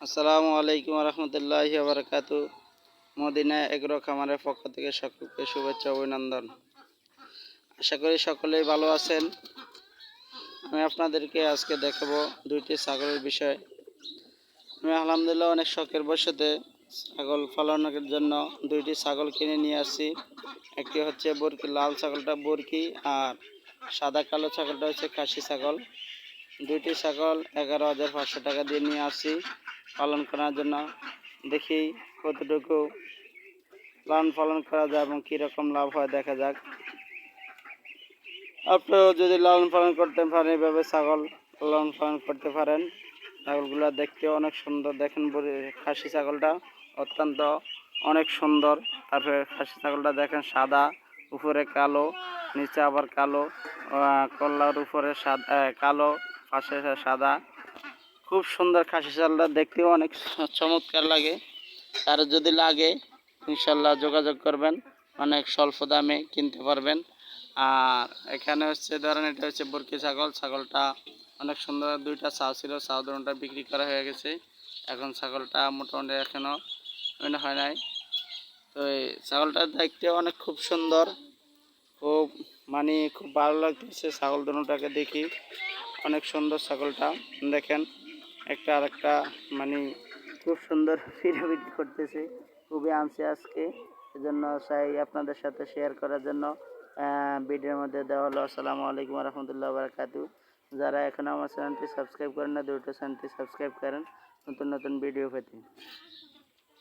আসসালামু আলাইকুম রহমতুল্লাহি বারাকাতু। মদিনা এগ্রো খামারের পক্ষ থেকে সকলকে শুভেচ্ছা অভিনন্দন। আশা করি সকলেই ভালো আছেন। আমি আপনাদেরকে আজকে দেখাবো দুইটি ছাগলের বিষয়। আমি আলহামদুলিল্লাহ অনেক শখের বশতে ছাগল পালনের জন্য দুইটি ছাগল কিনে নিয়ে আসছি। একটি হচ্ছে বরকি, লাল ছাগলটা বরকি, আর সাদা কালো ছাগলটা হচ্ছে খাসি ছাগল। দুইটি ছাগল 11,500 টাকা দিয়ে নিয়ে আসছি পালন করার জন্য। দেখি কতটুকু লালন পালন করা যায় এবং কীরকম লাভ হয় দেখা যাক। আপনারাও যদি লালন পালন করতে পারেন, এভাবে ছাগল লালন পালন করতে পারেন। ছাগলগুলো দেখতেও অনেক সুন্দর, দেখেন খাসি ছাগলটা অত্যন্ত অনেক সুন্দর। তারপরে খাসি ছাগলটা দেখেন সাদা, উপরে কালো, নিচে আবার কালো, কল্লার উপরে সাদা কালো, পাশে সাদা। খুব সুন্দর খাসি ছাগলটা দেখতেও অনেক চমৎকার লাগে। আর যদি লাগে ইনশাল্লাহ যোগাযোগ করবেন, অনেক স্বল্প দামে কিনতে পারবেন। আর এখানে হচ্ছে ধরেন এটা হচ্ছে বরকি ছাগল। ছাগলটা অনেক সুন্দর, দুইটা ছাও ছিল, ছাও দুটোটা বিক্রি করা হয়ে গেছে। এখন ছাগলটা মোটামুটি এখনও হয় নাই। তো এই ছাগলটা দেখতে অনেক খুব সুন্দর, খুব খুব ভালো লাগতেছে ছাগল দুটোটাকে দেখি। অনেক সুন্দর ছাগলটা দেখেন, একটা আর একটা খুব সুন্দর ফিরাফিরি করতেছে। খুবই আনছে আজকে, এজন্য চাই আপনাদের সাথে শেয়ার করার জন্য ভিডিওর মধ্যে দেওয়া হলো। আসসালামু আলাইকুম রহমতুল্লাহ বারাকাতু। যারা এখন আমার চ্যানেলটি সাবস্ক্রাইব করেন না, দ্রুত চ্যানেলটি সাবস্ক্রাইব করেন নতুন নতুন ভিডিও পেতে।